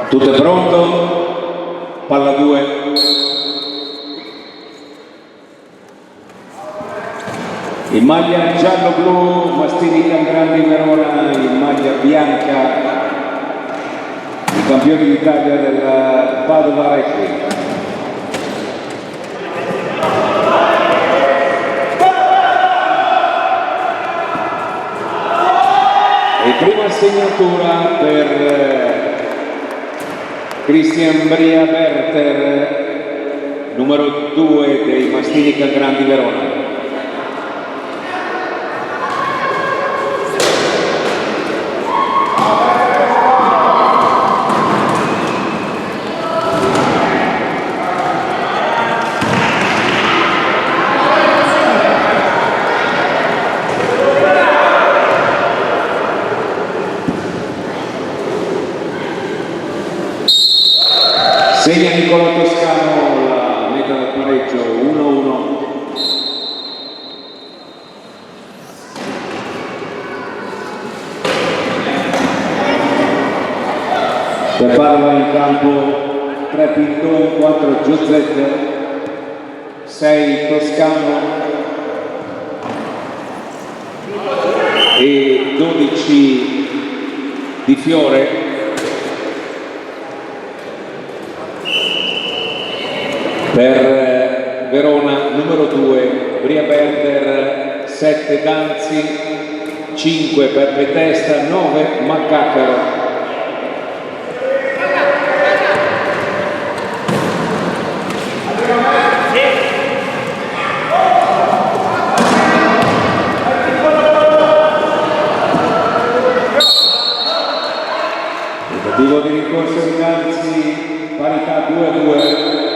Tutto è pronto? Palla 2. In maglia giallo-blu Mastini Cangrandi Verona, in maglia bianca i campioni d'Italia del Padova Rugby. E prima segnatura per Cristian Bria Berter, numero 2 dei Mastini Cangrandi Verona. Segna Nicola Toscano la meta del pareggio 1-1. Per Padova in campo 3 Pinton, 4 Giuseppe, 6 Toscano e 12 Di Fiore. Per Verona numero 2 Bria Berter, 7 Danzi, 5 Peppe Testa, 9 Maccacaro. Tentativo di ricorso di Danzi, parità 2-2.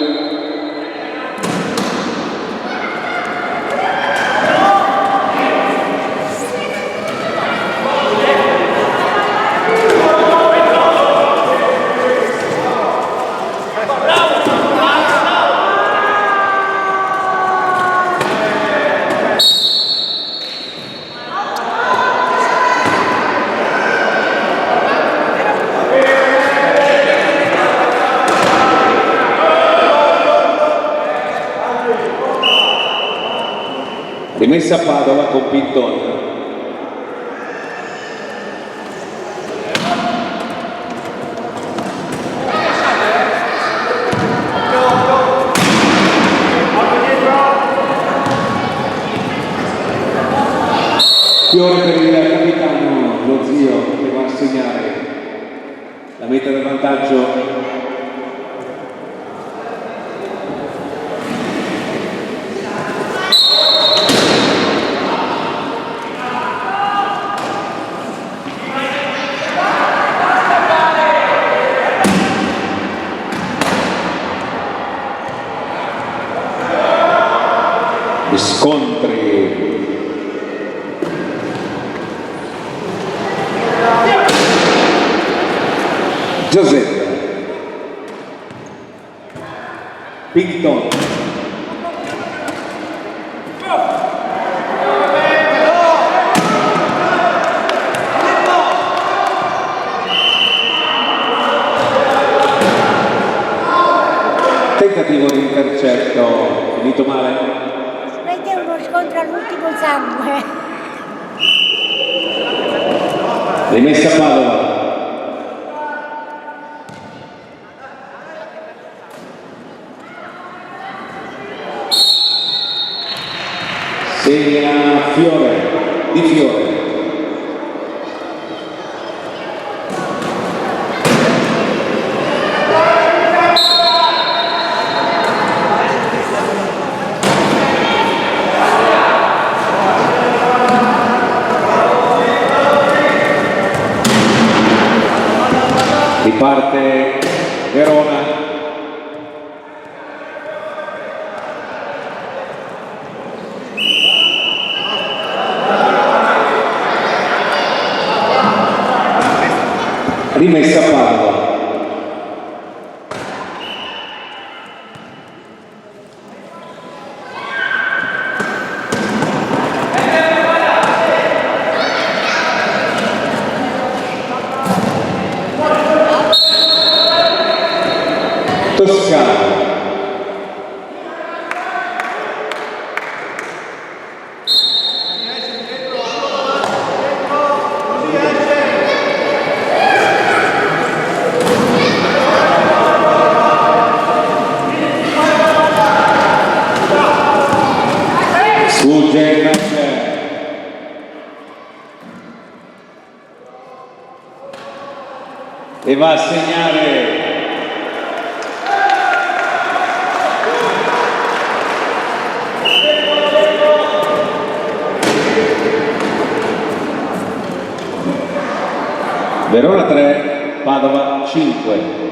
Rimessa a Padova con Pinton. Fiore per il capitano, lo zio, che va a segnare la meta del vantaggio. Scontri. Giuseppe Pinton. Tentativo di intercetto finito male. Scontro all'ultimo sangue. Rimessa a Padova. Segna Fiore, Di Fiore. Riparte Verona. Rimessa a Padova. Sfugge il match. E va a segnare Verona 3, Padova 5.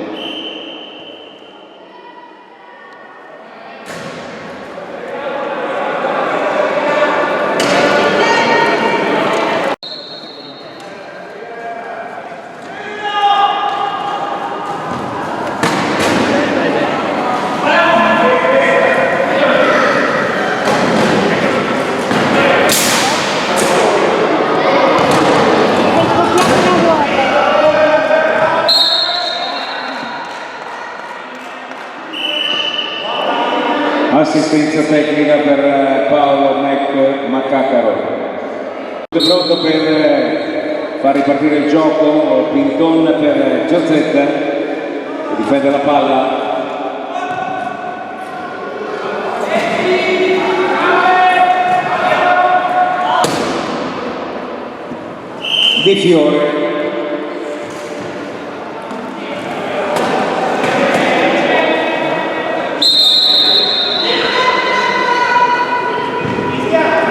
Assistenza tecnica per Paolo Maccacaro. Pronto per far ripartire il gioco, Pinton per Giazzetta che difende la palla. Di Fiore.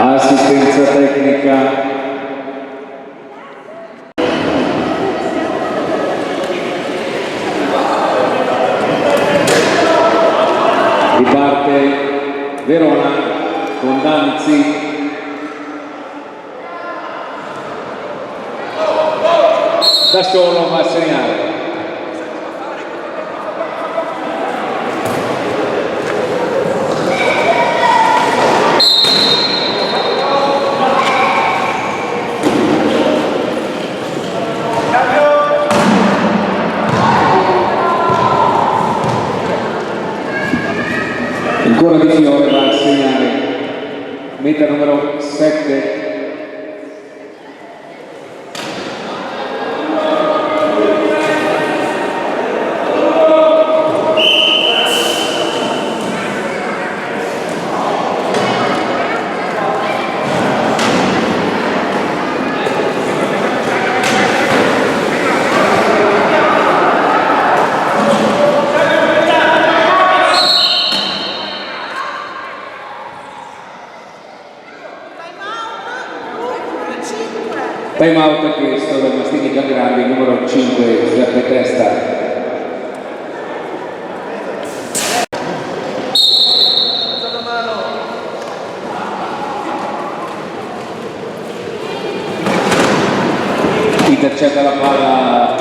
Assistenza tecnica riparte Verona con Danzi. Da solo va a segnare. Ancora Di Fiore va a segnare, meta numero 7. Time out chiesto dal Mastini Giangrandi, numero 5, Giuseppe Testa. Intercetta la palla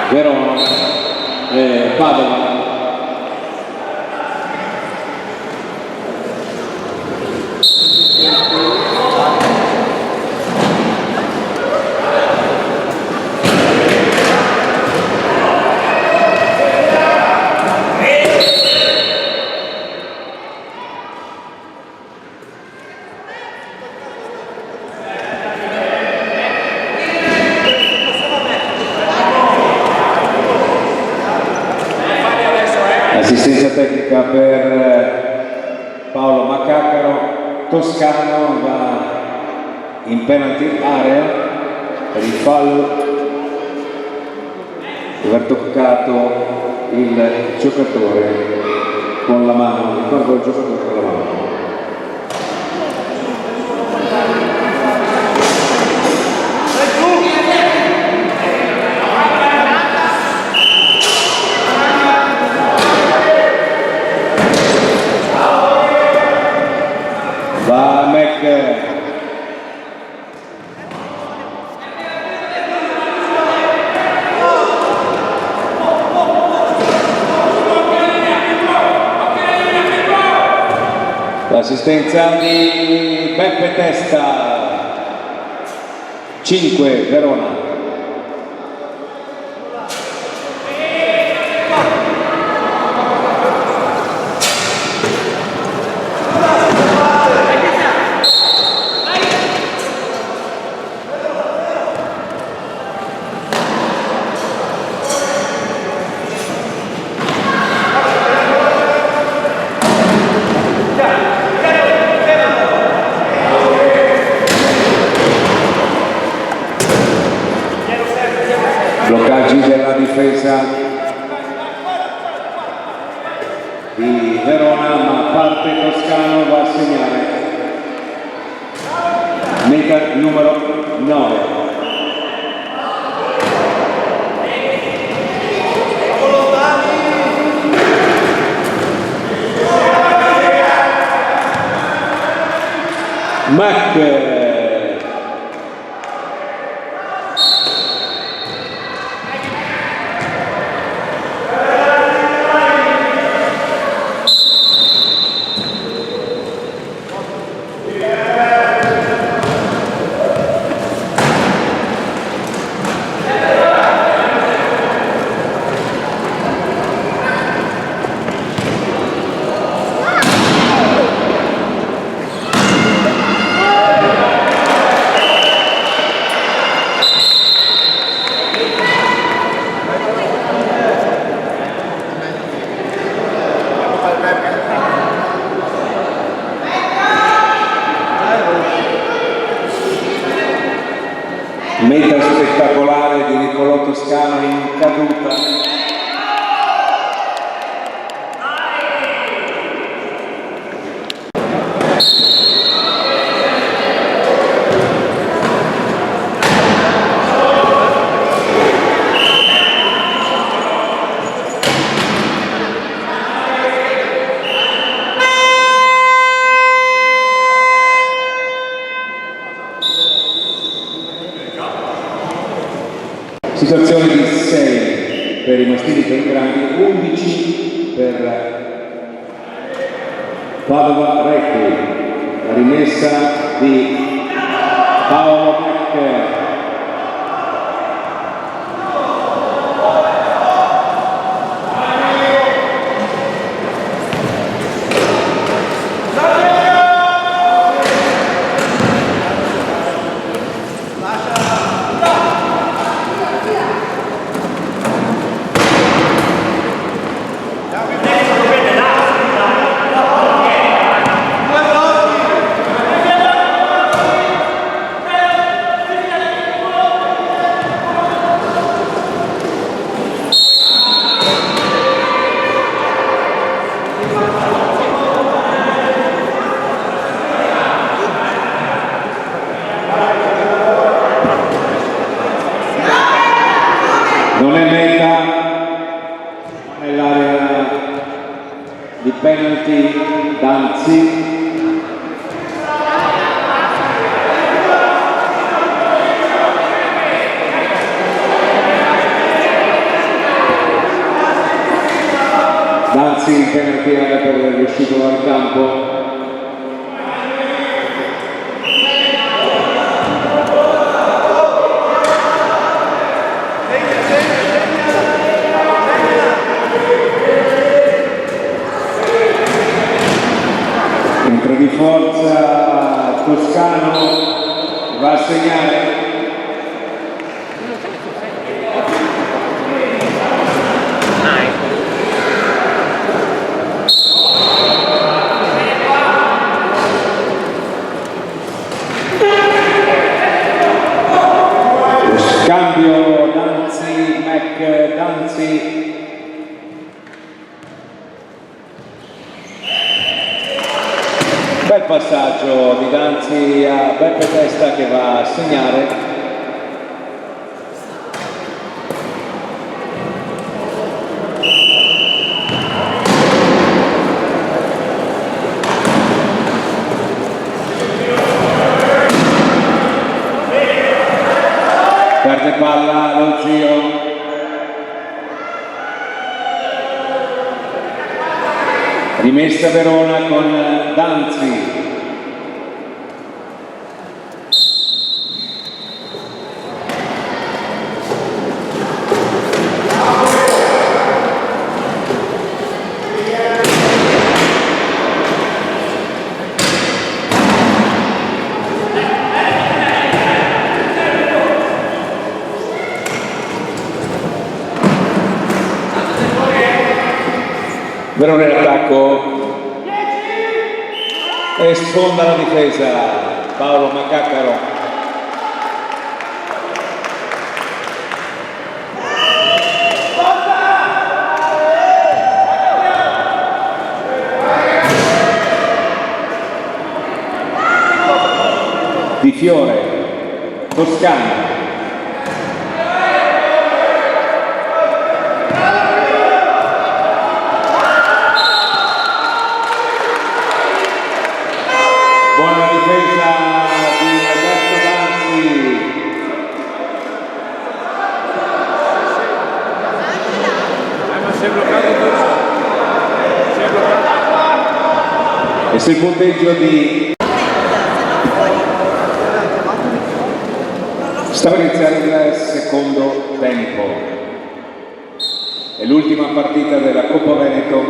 Verona, Padova. Assistenza tecnica per Paolo Maccacaro. Toscano va in penalty area per il fallo di aver toccato il giocatore con la mano, ricordo il giocatore con la mano. Va Mac. L'assistenza di Beppe Testa. 5 Verona. bloccaggi della difesa di Verona, ma parte Toscano, va a segnare meta numero 9. Mac meta spettacolare di Niccolò Toscano in caduta. Situazione di 6 per i maschili Belgradi, 11 per Padova Recchi. La rimessa di Paolo Mac. Non è meta nell'area di penalty Danzi. Danzi in penalty area per l'uscito dal campo. Entra di forza Toscano, va a segnare. Scambio Danzi, Mac, Danzi. Bel passaggio di Danzi a Beppe Testa che va a segnare. Perde palla lo zio. Rimessa Verona con Danzi. Verona in attacco e sfonda la difesa Paolo Macaccaro. Di Fiore, Toscano. Buona difesa di Alberto Danzi. Ma si è bloccato tutto. Si è bloccato. E sul punteggio di... Stava iniziando il secondo tempo. È l'ultima partita della Coppa Veneto.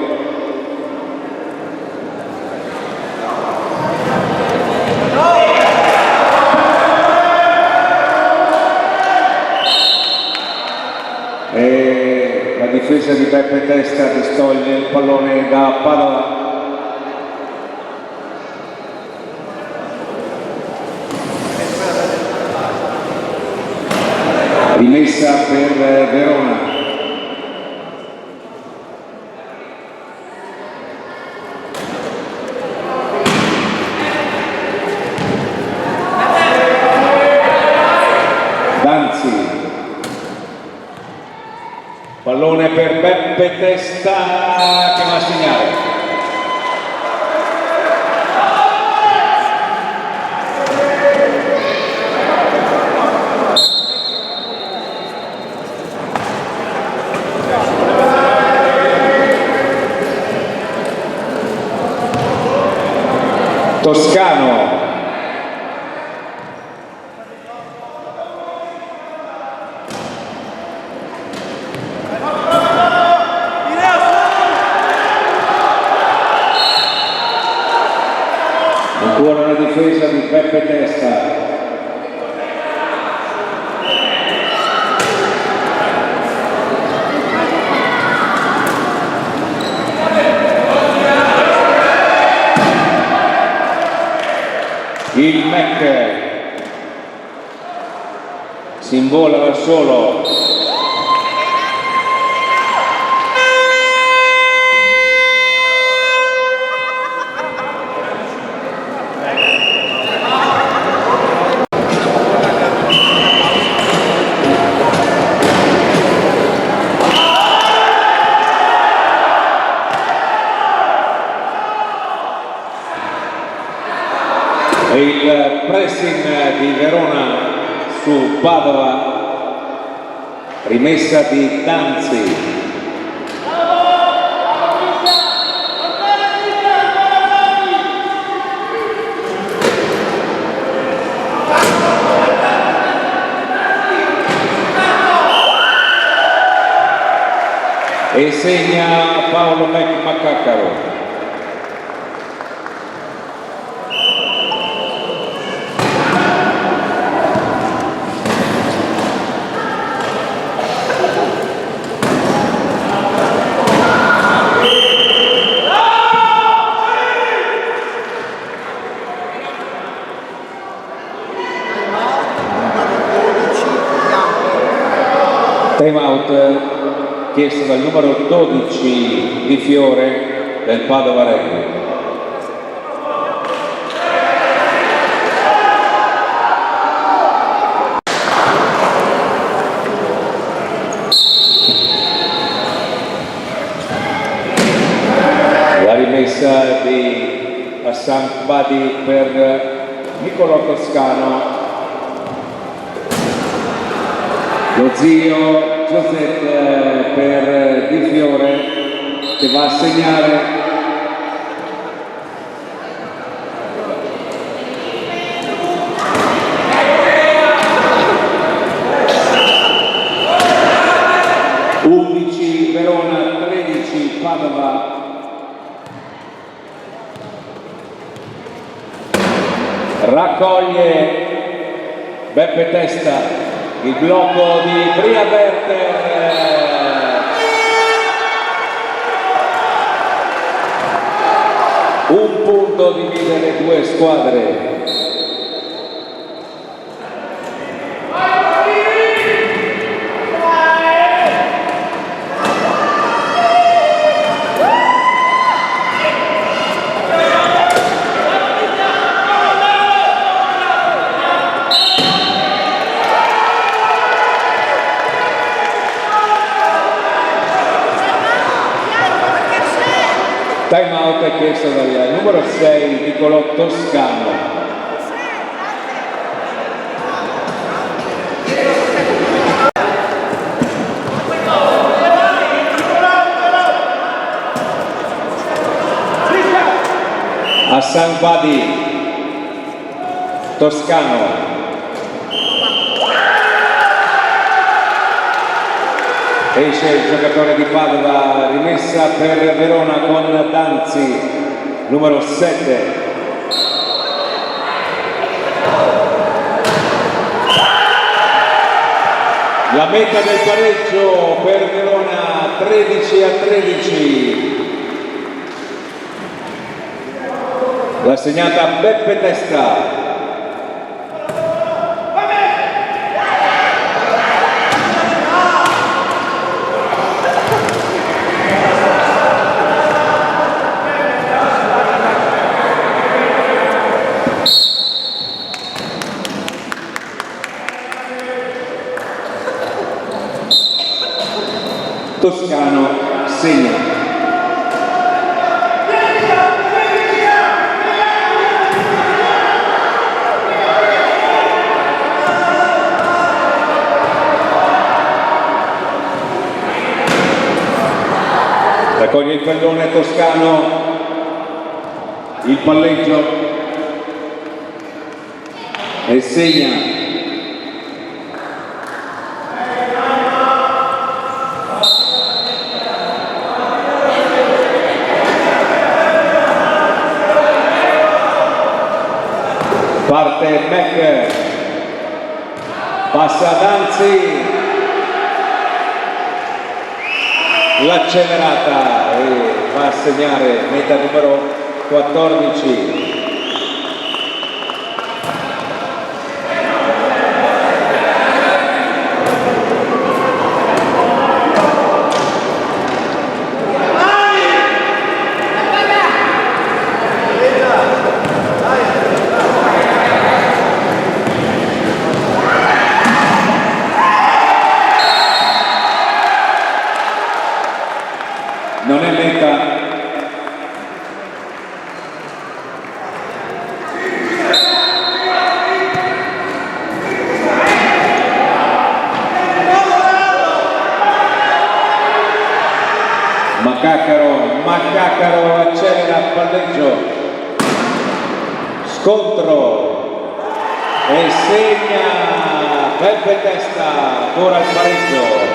E la difesa di Beppe Testa distoglie il pallone da Padova. Rimessa per Verona. Danzi. Pallone per Beppe Testa che va a segnare. Toscano. Ancora la difesa di Beppe Testa. Il Mec si invola da solo. E il pressing di Verona su Padova, rimessa di Danzi. E segna Paolo Maccaro. Time out chiesto dal numero 12 Di Fiore del Padova Rugby. La rimessa di Hassan Badi per Nicolò Toscano. Lo zio Giuseppe per Di Fiore che va a segnare. Verona 13, Padova. Raccoglie Beppe Testa. Il blocco di Bria Berter. Un punto divide le due squadre. Time out è chiesto dal numero 6 Nicolò Toscano. Hassan Badi, Toscano. Esce il giocatore di Padova, rimessa per Verona con Danzi, numero 7. La meta del pareggio per Verona 13-13. L'ha segnata Beppe Testa. Toscano segna. Raccoglie il pallone Toscano, il palleggio e segna. Parte Beck, passa Danzi, l'accelerata e va a segnare meta numero 14. Non è meta. Maccacaro accelera il palleggio. Scontro e segna Beppe Testa, ancora il pareggio.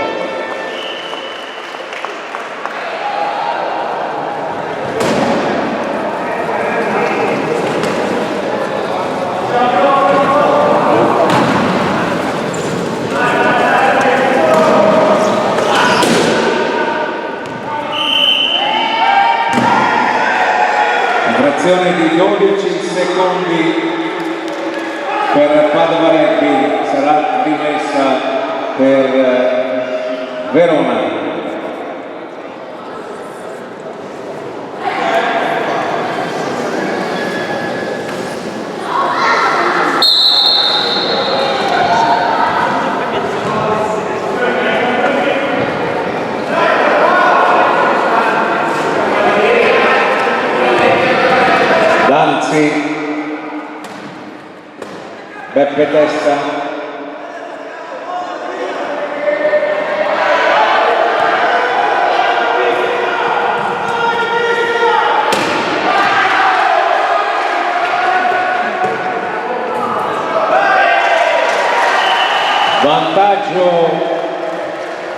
Di 12 secondi per Padova Rugby, sarà rimessa per Verona. Danzi, Beppe Testa, vantaggio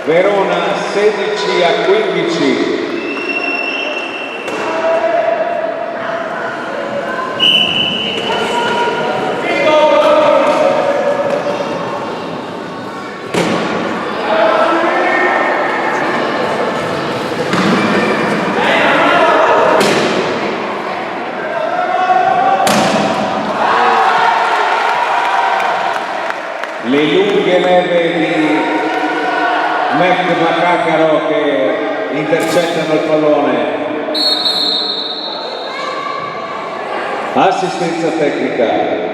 Verona 16-15. Le lunghe leve di Maccacaro che intercettano il pallone. Assistenza tecnica.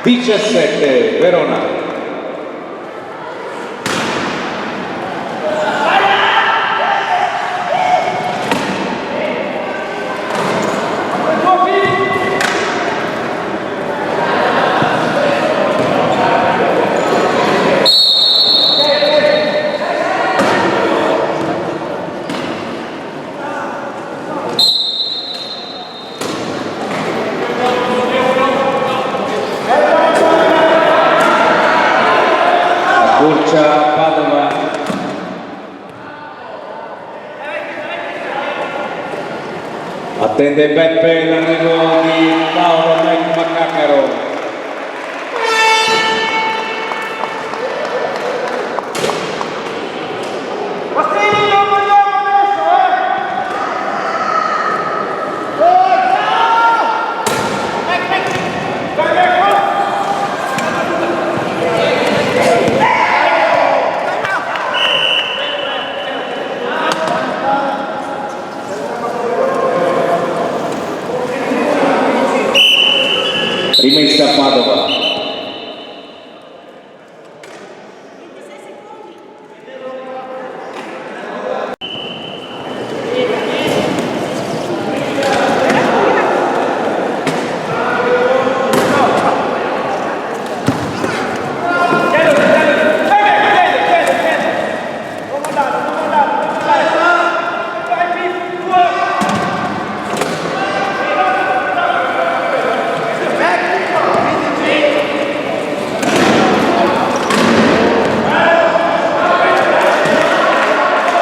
17 Verona. Padova. Attende Beppe l'arrivo di Paolo Maccacaro. Rimessa a Padova.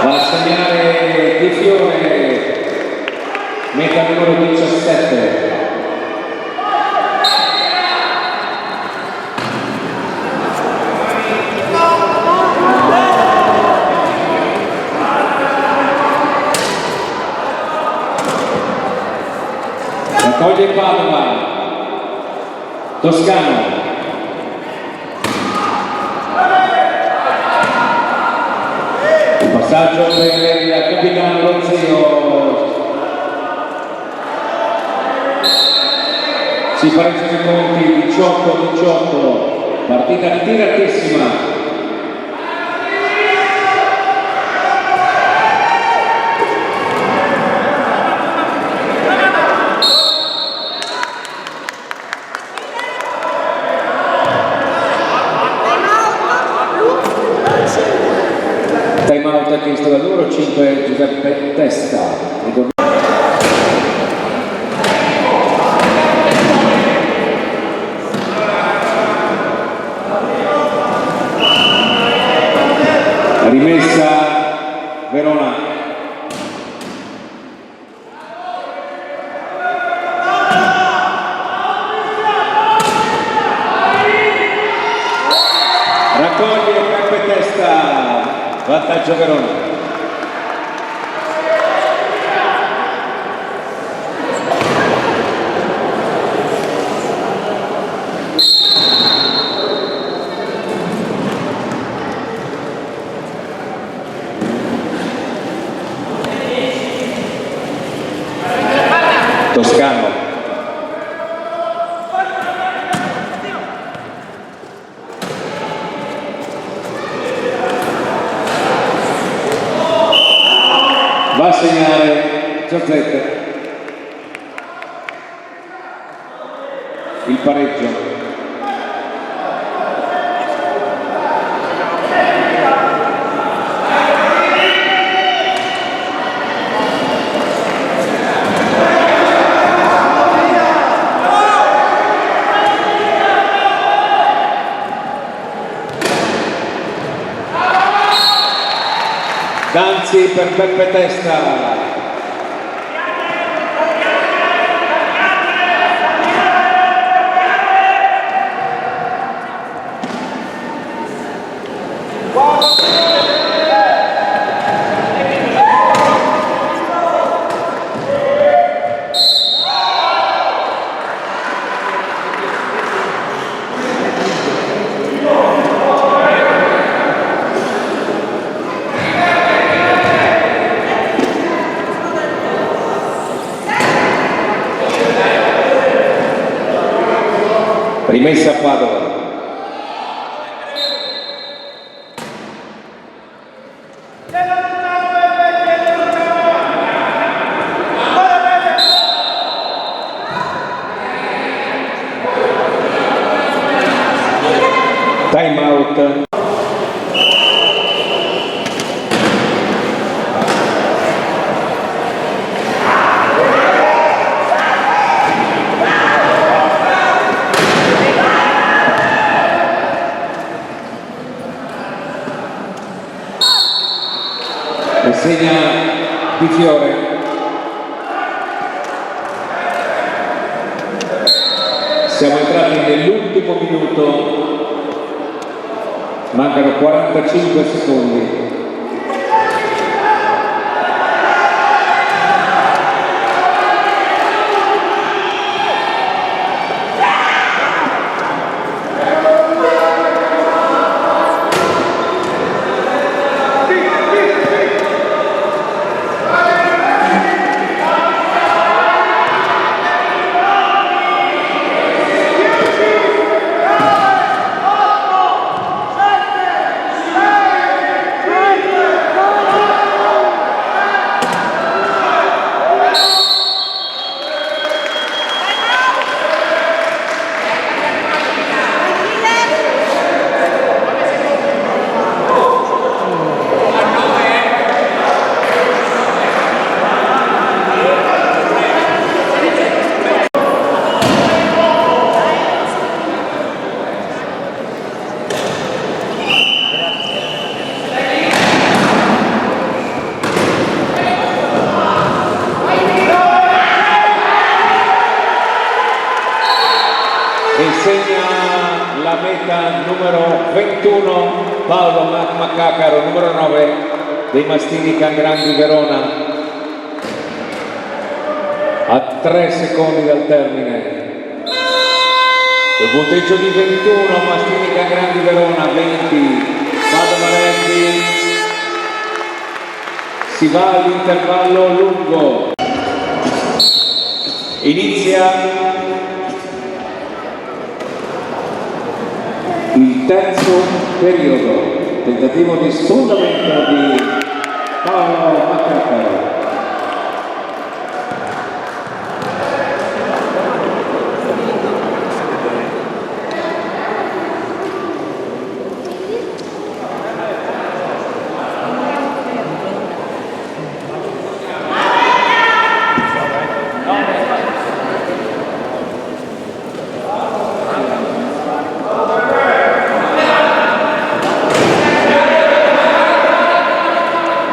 Va a segnare Di Fiore, meta numero 17. Raccoglie Padova, Toscano. Passaggio per il capitano Rozio. Si pareggiano i conti 18-18, partita tiratissima. Time out chiesto dal numero 5 Giuseppe Testa. Rimessa Verona. Raccoglie Peppe Testa. Vantaggio Verona. Toscano. Va a segnare Giazzette. Il pareggio. Danzi per Peppe Testa. Rimessa a Padova. Time out. Segna Di Fiore. Siamo entrati nell'ultimo minuto, mancano 45 secondi. E segna la meta numero 21 Paolo Maccacaro, numero 9 dei Mastini Cangrandi Verona, a 3 secondi dal termine. Il punteggio di 21 Mastini Cangrandi Verona, 20 Padova Rendi. Si va all'intervallo lungo, inizia il terzo periodo, tentativo di sfondamento di Paolo Maccacaro.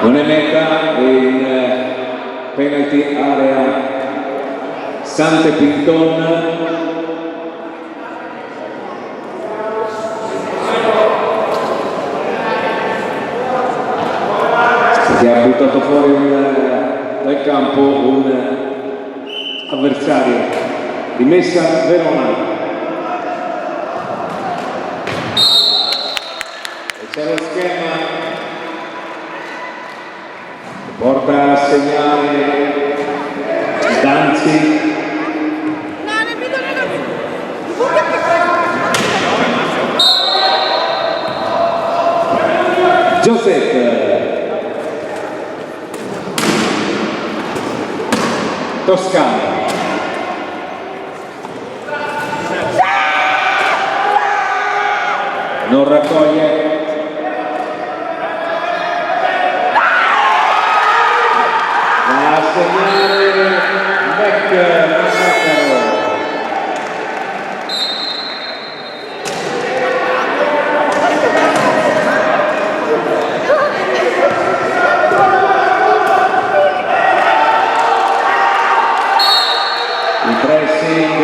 Non è meta in penalty area Sante Pinton. Si è buttato fuori dal campo un avversario. Rimessa Verona. E c'è lo schema. Porta a segnare Danzi. Giuseppe Toscano. Non raccoglie. A segnare Maccacaro. Il pressing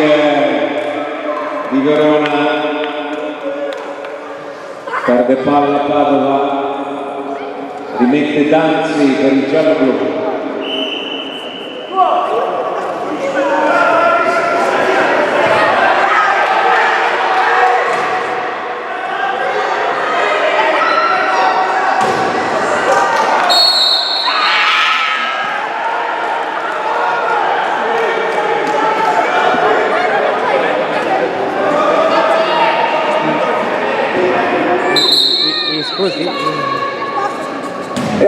di Verona, perde palla Padova, rimette Danzi per il giallo-blu.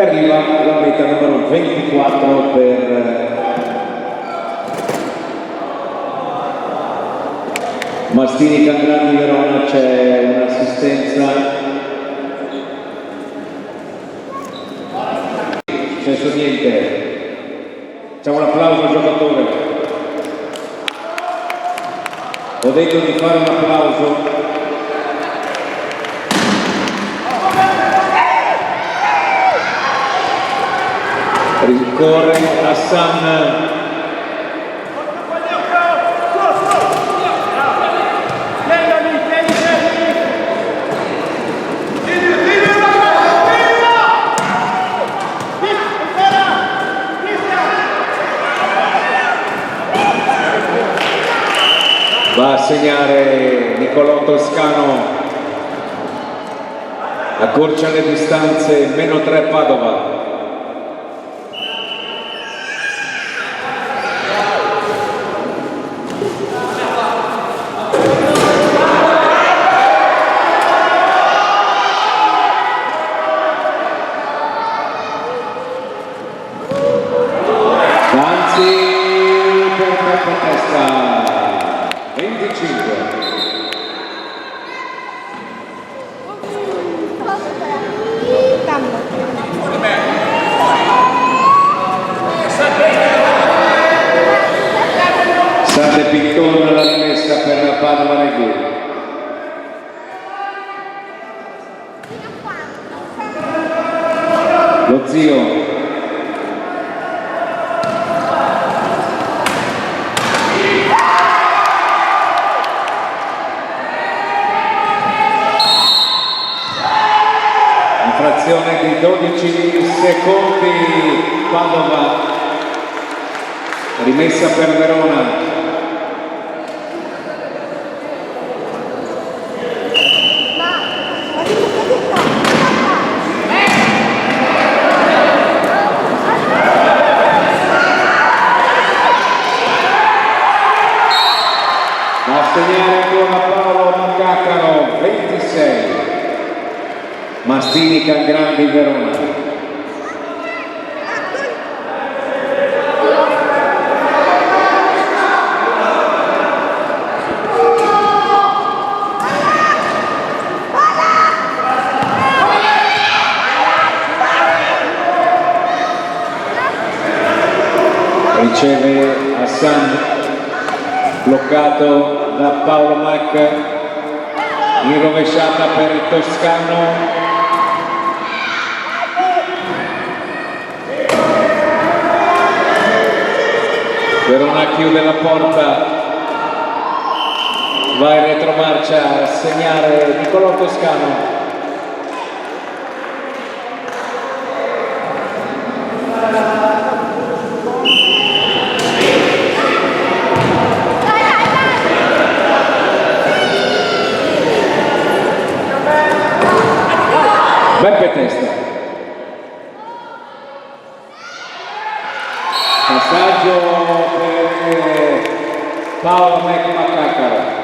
e arriva la meta numero 24 per Mastini Cangrani Verona. C'è un'assistenza. Successo niente, facciamo un applauso al giocatore. Ho detto di fare un applauso. Rincorre Hassan. Va a segnare Nicolò Toscano, accorcia le distanze, -3 Padova. Danzi per testa. 25. Sante Pittone la rimessa per Padova Negri. Lo zio. Frazione di 12 secondi, Padova, rimessa per Verona. A segnare ancora Paolo Maccacaro, 26. Mastini Cangrani Verona. Riceve Hassan, bloccato da Paolo Mac, in rovesciata per Toscano. Verona chiude la porta, va in retromarcia a segnare Nicolò Toscano. Beppe Testa. Passaggio per Paolo Maccacaro.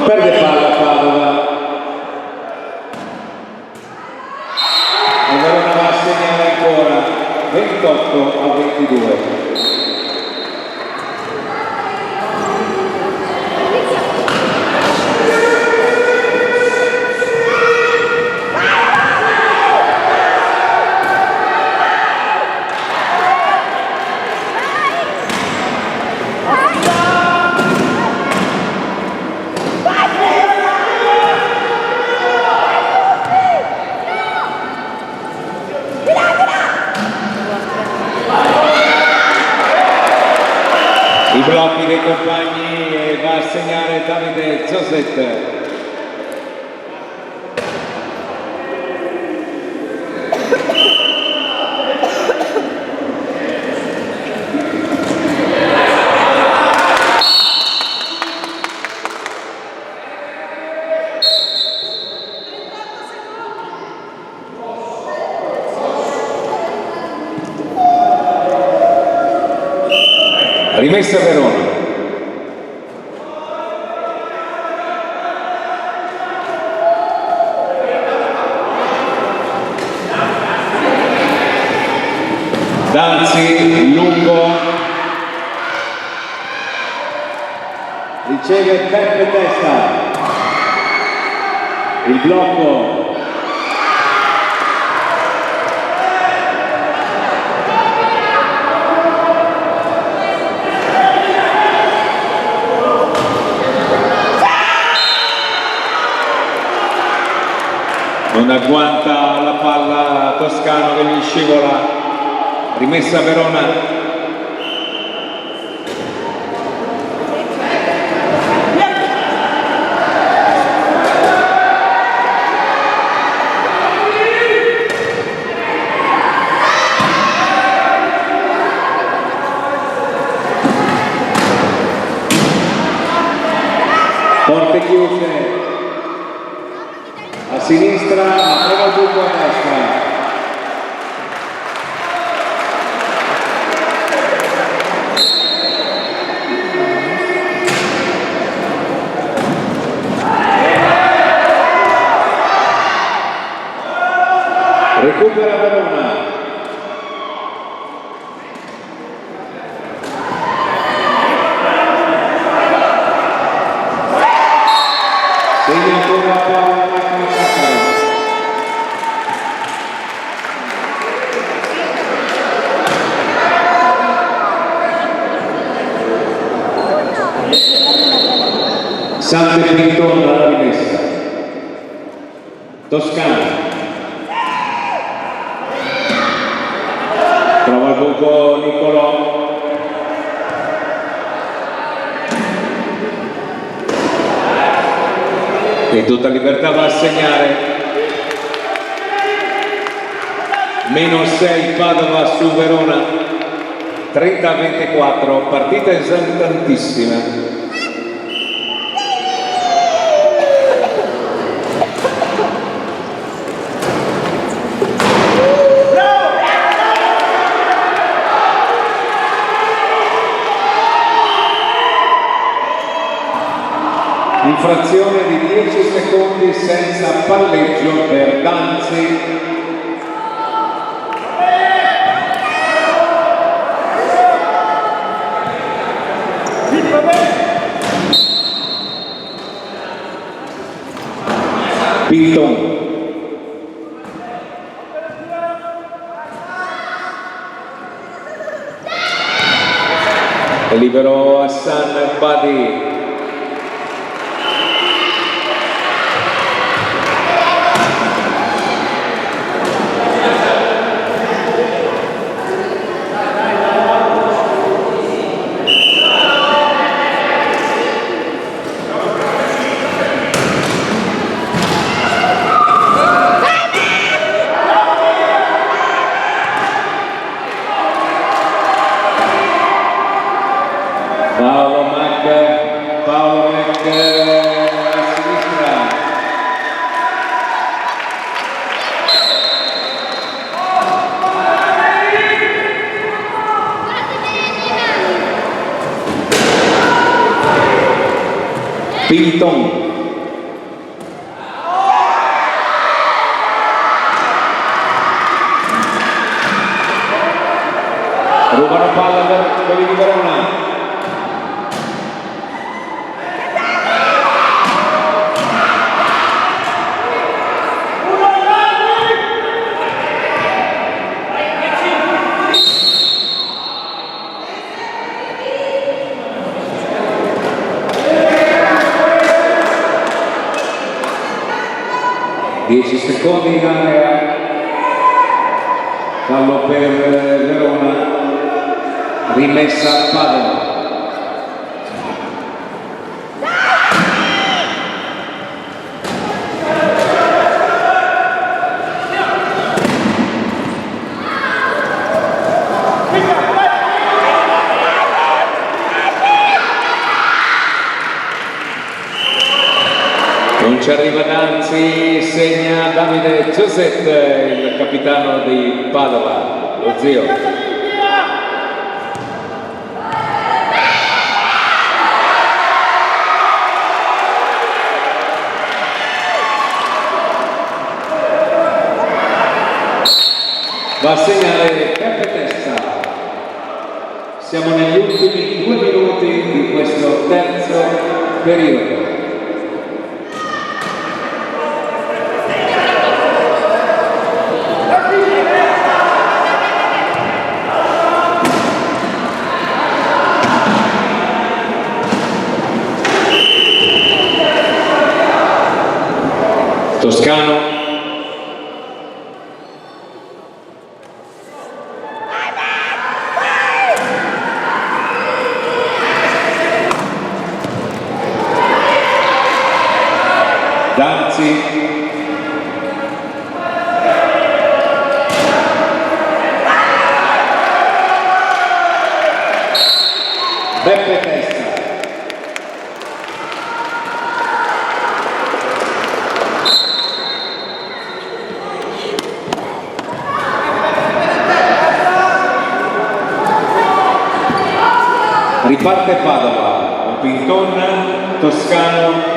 Perde palla Padova e Verona va a segnare ancora 28-22. I blocchi dei compagni e va a segnare Davide Zoset. rimessa Verona. Danzi, lungo, riceve Beppe Testa, il blocco, non agguanta la palla Toscano che gli scivola. Rimessa Verona. Porte chiuse a sinistra, ma prova il buco a destra. Recupera Verona. Segna ancora Paolo Macchina. Sante Pinton alla rimessa. Toscano. Trova il buco Nicolò. E tutta libertà va a segnare. -6 Padova su Verona. 30-24, partita esaltantissima. Infrazione di 10 secondi senza palleggio per Danzi. Pinton. E libero Hassan Badi. Paolo Mac a sinistra. Pinton. Rubano palla per quelli di Verona. Dieci secondi in area, fallo per Verona, rimessa a Padova. Non ci arriva Danzi, segna Davide Giuseppe, il capitano di Padova, lo zio. Va a segnare Peppe Testa. Siamo negli ultimi 2 minuti di questo terzo periodo. Toscano. Danzi. Beppe Testa. Riparte Padova, Pinton, Toscano.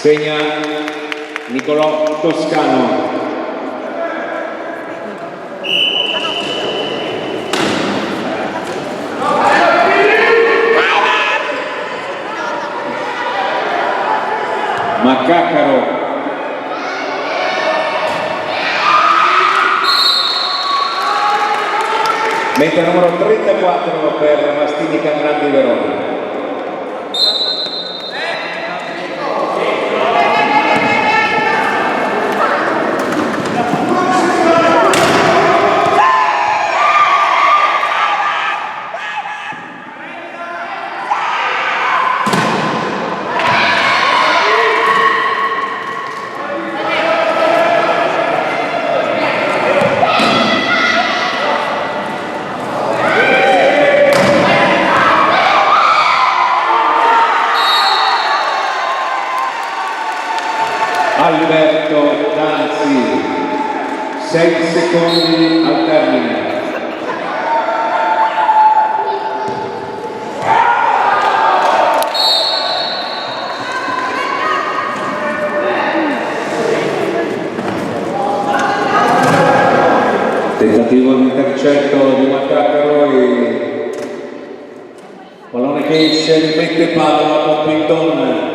Segna Nicolò Toscano. Maccacaro. Meta numero 34 per Mastini Cangrandi Verona. Alberto Danzi, 6 secondi al termine. Tentativo di intercetto di Maccacaro e pallone che esce, rimette Padova con Pinton.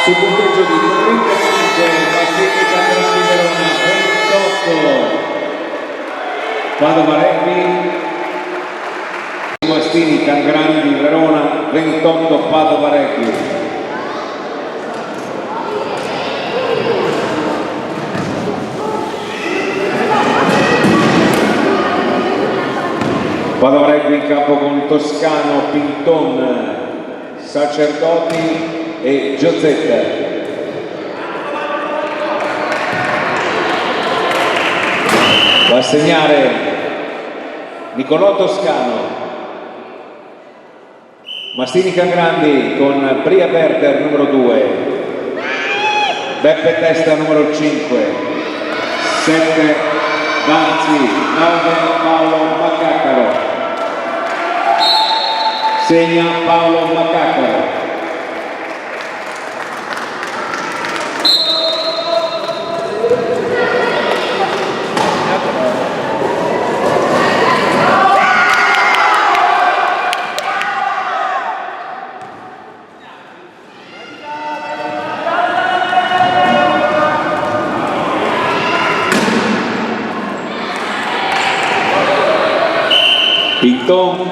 Sul punteggio di 35, Mastini Cangrandi Verona 28, Padova Rugby, Mastini Cangrandi Verona 28, Padova Rugby. Padova Rugby in campo con Toscano, Pinton, Sacerdoti e Giozetta. Va a segnare Nicolò Toscano. Mastini Cangrandi con Bria Berter numero 2, Beppe Testa numero 5, 7 Danzi, 9 Paolo Maccacaro. Segna Paolo Maccacaro. Pinton,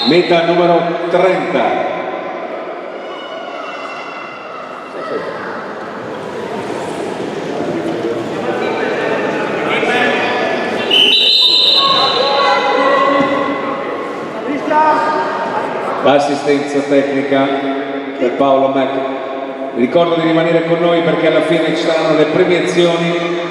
meta numero 30. L'assistenza tecnica per Paolo Mac ricordo di rimanere con noi perché alla fine ci saranno le premiazioni.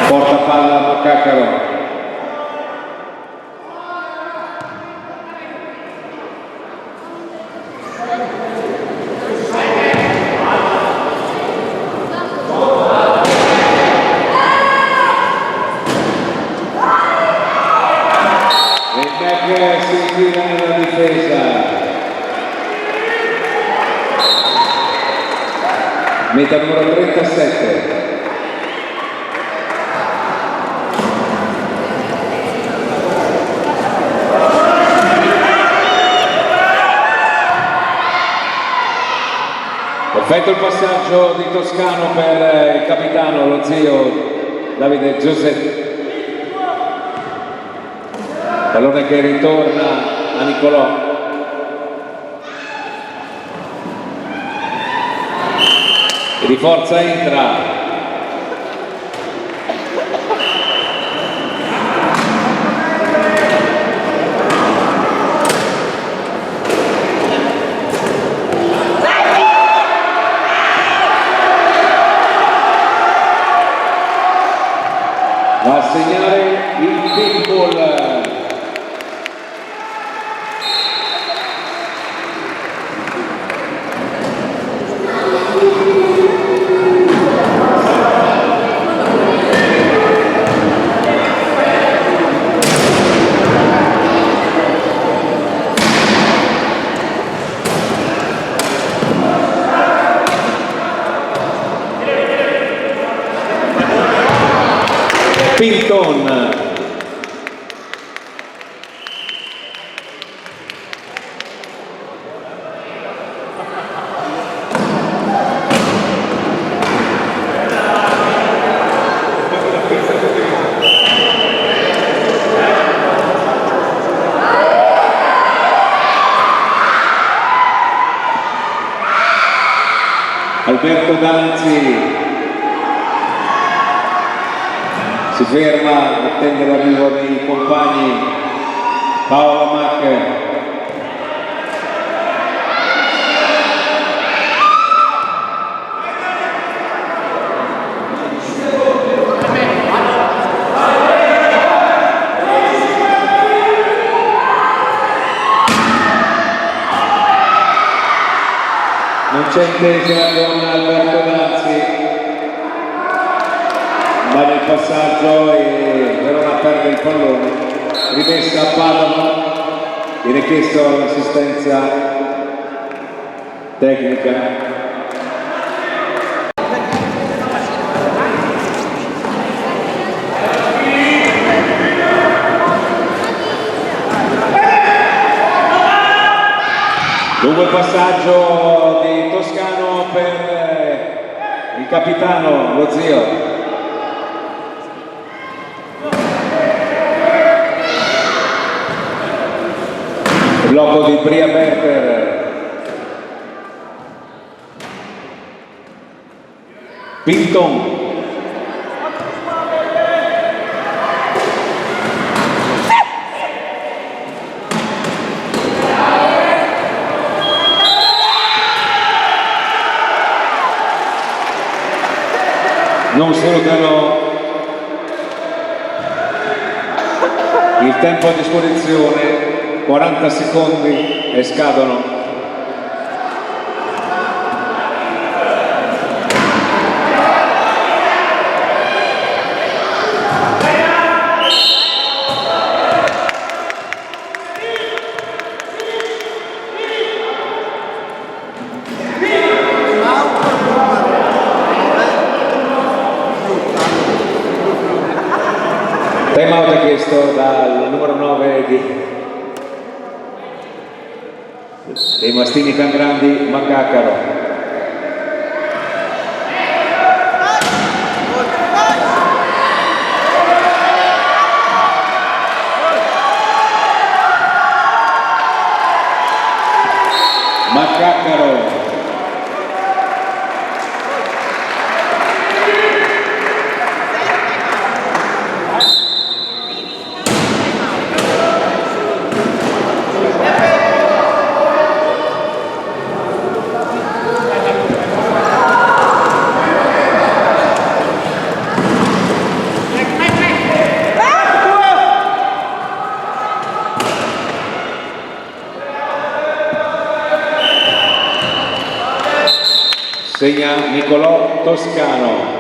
Porta palla Maccacaro. Si infila nella difesa, meta numero 37. Perfetto il passaggio di Toscano per il capitano, lo zio Davide Giuseppe. Pallone che ritorna a Nicolò. E di forza entra. Va a segnare il pitbull. Pinton. Alberto Danzi si ferma, attende l'arrivo dei compagni. Paolo Mac. Non c'è intesa con Alberto Danzi, va nel passaggio e Verona perde il pallone. Rimessa a Padova, viene chiesto l'assistenza tecnica. Lungo il passaggio di Toscano per il capitano, lo zio. Blocco di Bria Berter. Pinton. Non sfruttano il tempo a disposizione, 40 secondi e scadono. Time out chiesto dal numero 9 dei Mastini Cangrandi, Maccacaro. Maccacaro. segna Nicolò Toscano.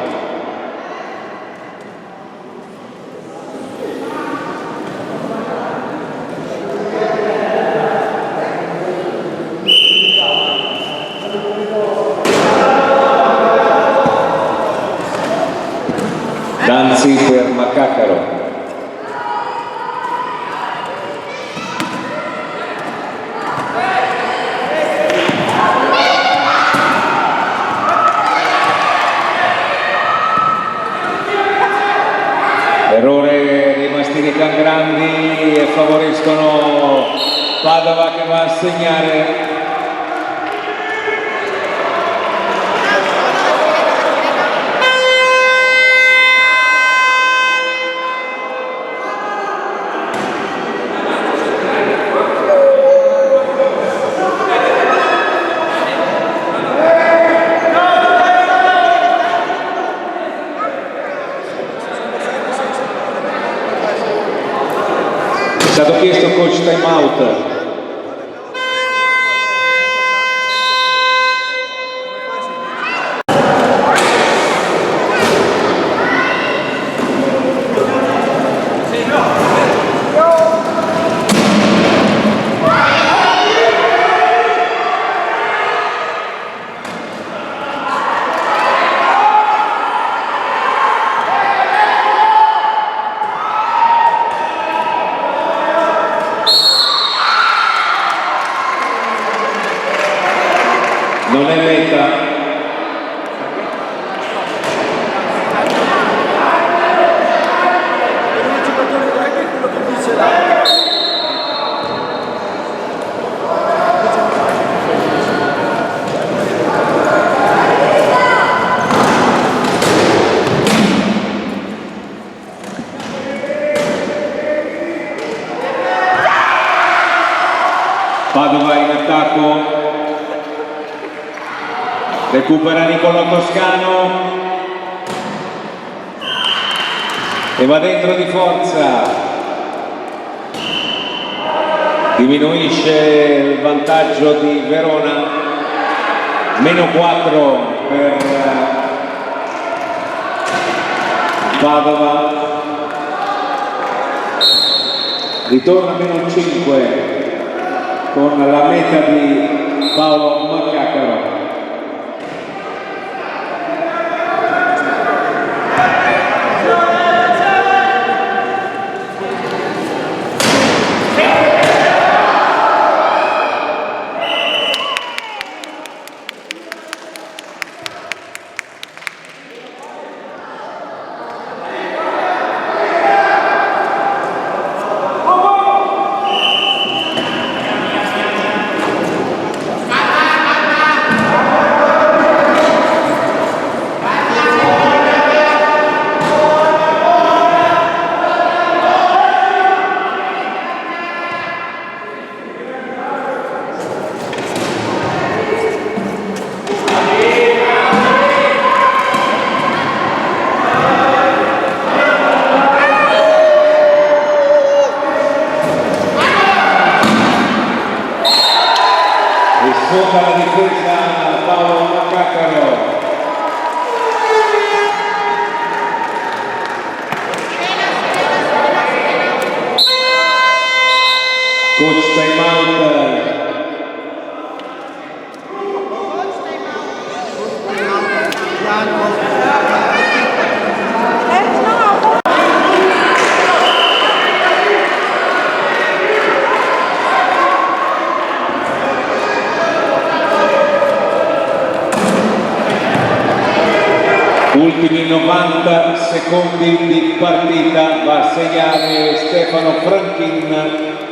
Danzi per Macacaro. Errore dei Mastini Cangrandi e favoriscono Padova che va a segnare. È stato chiesto coach time out. Non è meta. Padova in attacco. Recupera Nicolò Toscano e va dentro di forza, diminuisce il vantaggio di Verona, -4 per Padova, ritorna -5 con la meta di Paolo Macacaro. Sfonda la difesa Paolo Macacaro. Coach time out. Ultimi 90 secondi di partita, va a segnare Stefano Franchin.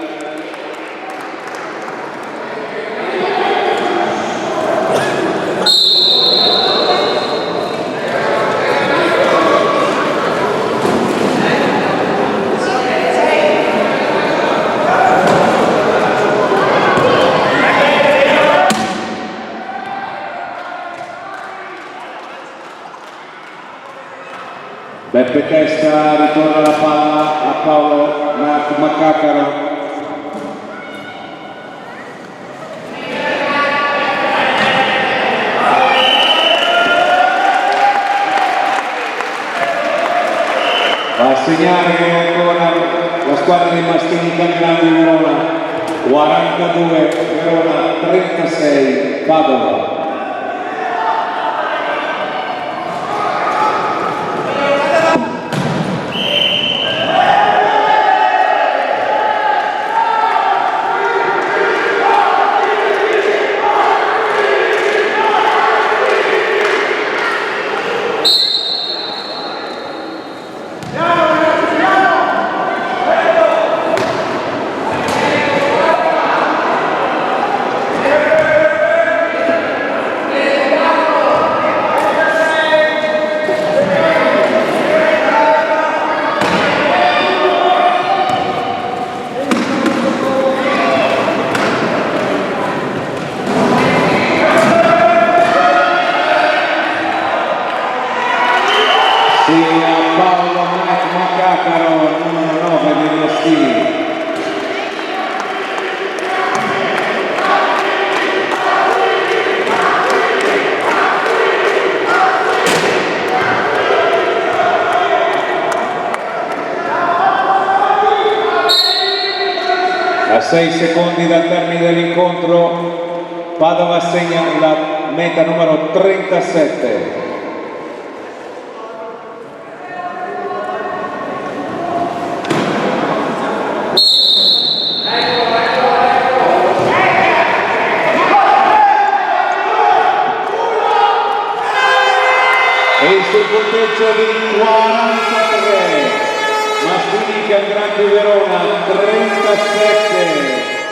Beppe Testa, ritorna la palla a Paolo Macacaro. segnare ancora la squadra dei Mastini Grandi Verona, 42 Verona, 36 Padova. Paolo Macacaro, numero 9 dei Mastini. A 6 secondi dal termine dell'incontro, Padova segna la meta numero 37. E sul punteggio di 43, Mastini Grandi Verona 37.